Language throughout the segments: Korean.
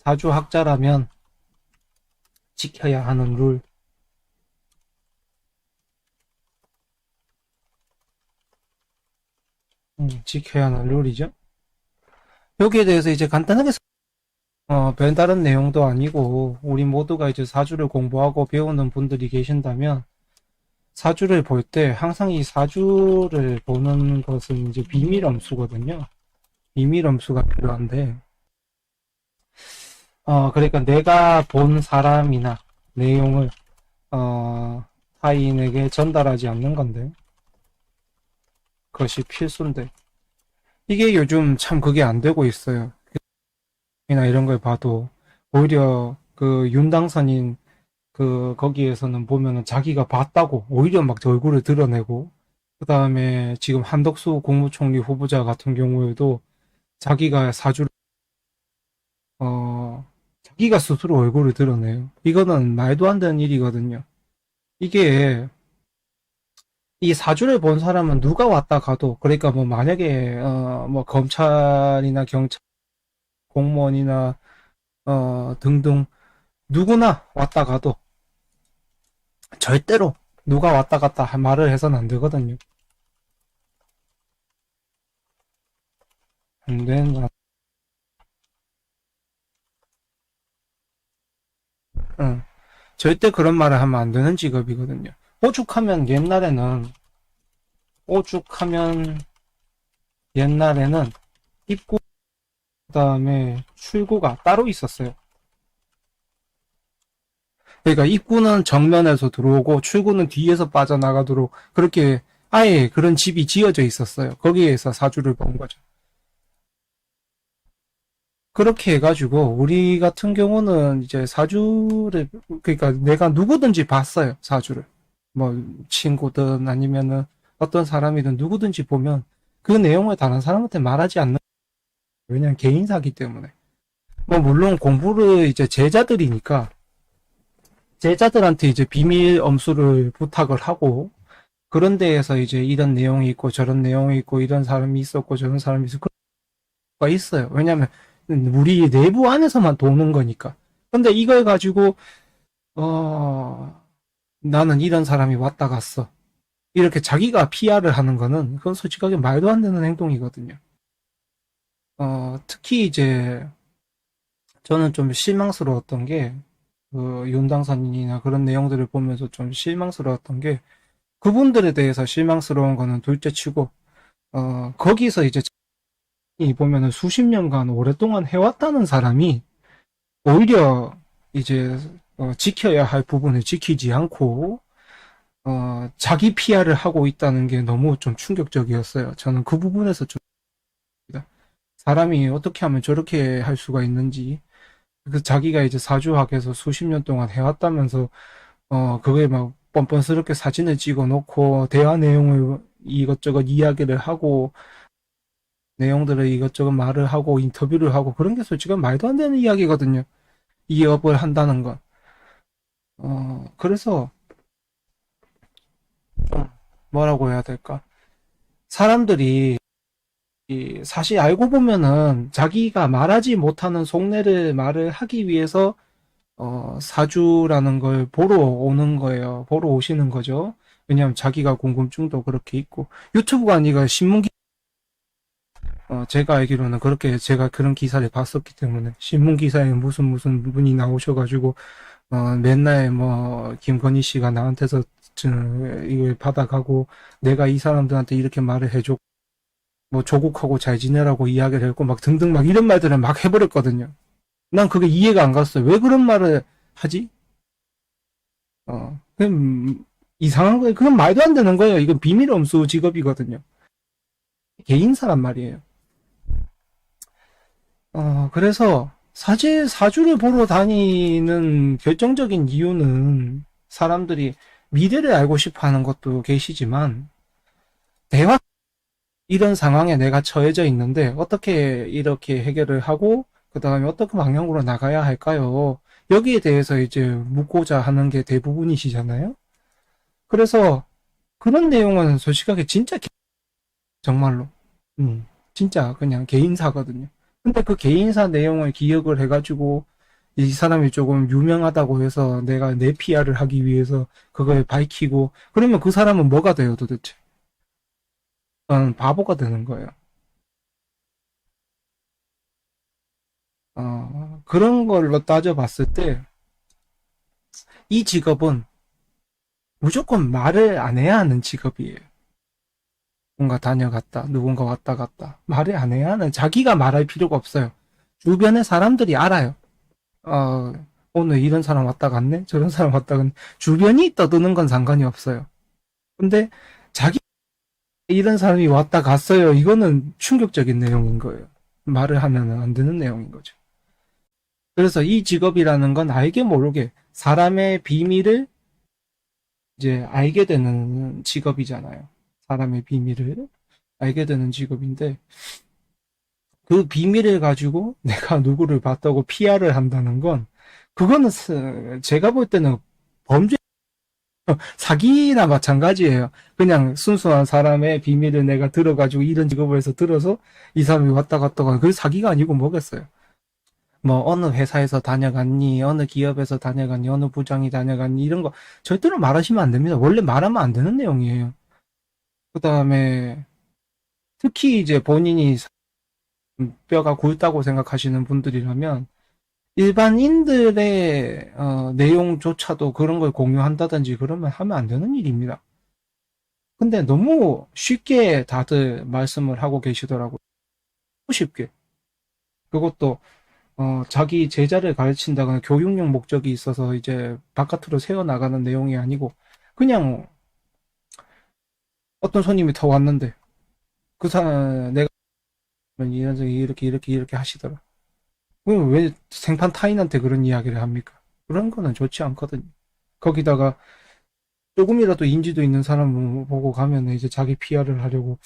사주학자라면 지켜야 하는 룰. 지켜야 하는 룰이죠. 여기에 대해서 이제 간단하게 별다른 내용도 아니고 우리 모두가 이제 사주를 공부하고 배우는 분들이 계신다면 사주를 볼 때 항상 이 사주를 보는 것은 이제 비밀엄수거든요. 비밀엄수가 필요한데 그러니까 내가 본 사람이나 내용을 타인에게 전달하지 않는 건데 그것이 필수인데 이게 요즘 참 그게 안 되고 있어요. 이나 이런 걸 봐도 오히려 그 윤당선인 그 거기에서는 보면은 자기가 봤다고 오히려 막 얼굴을 드러내고 그 다음에 지금 한덕수 국무총리 후보자 같은 경우에도 자기가 사주를 자기가 스스로 얼굴을 드러내요. 이거는 말도 안 되는 일이거든요. 이게 이 사주를 본 사람은 누가 왔다 가도 그러니까 뭐 만약에 뭐 검찰이나 경찰 공무원이나 등등 누구나 왔다 가도 절대로 누가 왔다 갔다 말을 해서는 안 되거든요. 안 되는 거. 응. 절대 그런 말을 하면 안 되는 직업이거든요. 오죽하면 옛날에는 오죽하면 옛날에는 입구 그다음에 출구가 따로 있었어요. 그러니까 입구는 정면에서 들어오고 출구는 뒤에서 빠져나가도록 그렇게 아예 그런 집이 지어져 있었어요. 거기에서 사주를 본 거죠. 그렇게 해가지고 우리 같은 경우는 이제 사주를 그러니까 내가 누구든지 봤어요. 사주를. 뭐 친구든 아니면은 어떤 사람이든 누구든지 보면 그 내용을 다른 사람한테 말하지 않는 왜냐면 개인사기 때문에. 뭐 물론 공부를 이제 제자들이니까 제자들한테 이제 비밀 엄수를 부탁을 하고 그런 데에서 이제 이런 내용이 있고 저런 내용이 있고 이런 사람이 있었고 저런 사람이 있었고 그런 거 있어요. 왜냐면 우리 내부 안에서만 도는 거니까. 근데 이걸 가지고 나는 이런 사람이 왔다 갔어. 이렇게 자기가 PR을 하는 거는 그건 솔직하게 말도 안 되는 행동이거든요. 특히 이제 저는 좀 실망스러웠던 게 그 윤당선인이나 그런 내용들을 보면서 좀 실망스러웠던 게 그분들에 대해서 실망스러운 거는 둘째치고 거기서 이제 이 보면은 수십 년간 오랫동안 해왔다는 사람이 오히려 이제 지켜야 할 부분을 지키지 않고 자기 PR을 하고 있다는 게 너무 좀 충격적이었어요. 저는 그 부분에서 좀 사람이 어떻게 하면 저렇게 할 수가 있는지 그 자기가 이제 사주학에서 수십 년 동안 해왔다면서 그거에 막 뻔뻔스럽게 사진을 찍어 놓고 대화 내용을 이것저것 이야기를 하고 내용들을 이것저것 말을 하고 인터뷰를 하고 그런 게 솔직히 말도 안 되는 이야기거든요. 이 업을 한다는 건. 그래서 좀 뭐라고 해야 될까? 사람들이 사실 알고 보면은 자기가 말하지 못하는 속내를 말을 하기 위해서 사주라는 걸 보러 오는 거예요. 보러 오시는 거죠. 왜냐하면 자기가 궁금증도 그렇게 있고 유튜브가 아니라 신문 제가 알기로는 그렇게 제가 그런 기사를 봤었기 때문에 신문 기사에 무슨 분이 나오셔가지고 맨날 뭐 김건희 씨가 나한테서 이걸 받아가고 내가 이 사람들한테 이렇게 말을 해줘 뭐 조국하고 잘 지내라고 이야기를 했고 막 등등 막 이런 말들을 막 해버렸거든요. 난 그게 이해가 안 갔어요. 왜 그런 말을 하지? 그럼 이상한 거예요. 그건 말도 안 되는 거예요. 이건 비밀엄수 직업이거든요. 개인사란 말이에요. 그래서 사주를 보러 다니는 결정적인 이유는 사람들이 미래를 알고 싶어 하는 것도 계시지만 대화 이런 상황에 내가 처해져 있는데 어떻게 이렇게 해결을 하고 그 다음에 어떤 방향으로 나가야 할까요? 여기에 대해서 이제 묻고자 하는 게 대부분이시잖아요. 그래서 그런 내용은 솔직하게 진짜 정말로 진짜 그냥 개인사거든요. 근데 그 개인사 내용을 기억을 해가지고 이 사람이 조금 유명하다고 해서 내가 내 PR을 하기 위해서 그걸 밝히고 그러면 그 사람은 뭐가 돼요 도대체? 바보가 되는 거예요. 그런 걸로 따져봤을 때 이 직업은 무조건 말을 안 해야 하는 직업이에요. 누군가 다녀갔다, 누군가 왔다 갔다. 말을 안 해야 하는, 자기가 말할 필요가 없어요. 주변의 사람들이 알아요. 어, 오늘 이런 사람 왔다 갔네? 저런 사람 왔다 갔네? 주변이 떠드는 건 상관이 없어요. 근데 자기 이런 사람이 왔다 갔어요. 이거는 충격적인 내용인 거예요. 말을 하면 안 되는 내용인 거죠. 그래서 이 직업이라는 건 알게 모르게 사람의 비밀을 이제 알게 되는 직업이잖아요. 사람의 비밀을 알게 되는 직업인데 그 비밀을 가지고 내가 누구를 봤다고 PR을 한다는 건 그거는 제가 볼 때는 범죄 사기나 마찬가지예요. 그냥 순수한 사람의 비밀을 내가 들어가지고 이런 직업을 해서 들어서 이 사람이 왔다 갔다 가. 그게 사기가 아니고 뭐겠어요. 뭐 어느 회사에서 다녀갔니, 어느 기업에서 다녀갔니, 어느 부장이 다녀갔니 이런 거 절대로 말하시면 안 됩니다. 원래 말하면 안 되는 내용이에요. 그 다음에 특히 이제 본인이 뼈가 굵다고 생각하시는 분들이라면 일반인들의 내용조차도 그런 걸 공유한다든지 그러면 하면 안 되는 일입니다. 근데 너무 쉽게 다들 말씀을 하고 계시더라고요. 쉽게. 그것도 자기 제자를 가르친다거나 교육용 목적이 있어서 이제 바깥으로 새어나가는 내용이 아니고 그냥 어떤 손님이 더 왔는데 그 사람 내가 이렇게 하시더라. 왜 생판 타인한테 그런 이야기를 합니까? 그런 거는 좋지 않거든요. 거기다가 조금이라도 인지도 있는 사람 보고 가면 이제 자기 PR을 하려고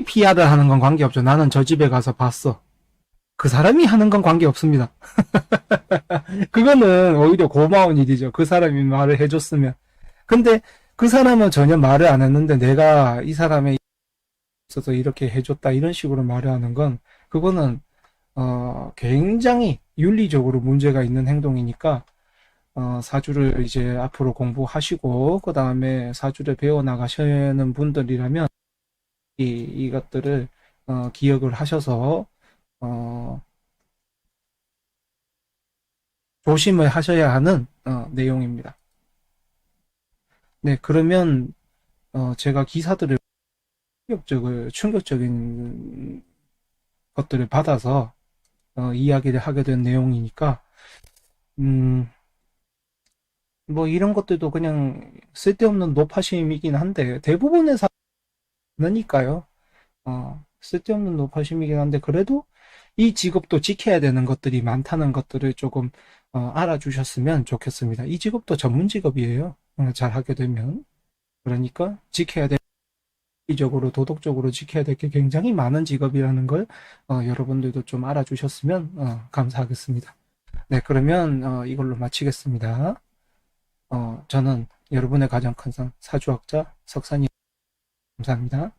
PR을 하는 건 관계없죠. 나는 저 집에 가서 봤어. 그 사람이 하는 건 관계없습니다. 그거는 오히려 고마운 일이죠. 그 사람이 말을 해줬으면. 근데 그 사람은 전혀 말을 안 했는데 내가 이 사람에 있어서 이렇게 해줬다 이런 식으로 말을 하는 건 그거는 굉장히 윤리적으로 문제가 있는 행동이니까 사주를 이제 앞으로 공부하시고 그 다음에 사주를 배워 나가시는 분들이라면 이것들을 기억을 하셔서 어, 조심을 하셔야 하는 내용입니다. 네, 그러면 제가 기사들을 충격적인 것들을 받아서 이야기를 하게 된 내용이니까 음, 뭐 이런 것들도 그냥 쓸데없는 노파심이긴 한데 대부분의 사람이니까요. 쓸데없는 노파심이긴 한데 그래도 이 직업도 지켜야 되는 것들이 많다는 것들을 조금 알아주셨으면 좋겠습니다. 이 직업도 전문 직업이에요. 잘 하게 되면. 그러니까 지켜야 될 이적으로 도덕적으로 지켜야 될 게 굉장히 많은 직업이라는 걸 여러분들도 좀 알아주셨으면 감사하겠습니다. 네, 그러면 이걸로 마치겠습니다. 저는 여러분의 가장 큰 상 사주학자 석산이 감사합니다.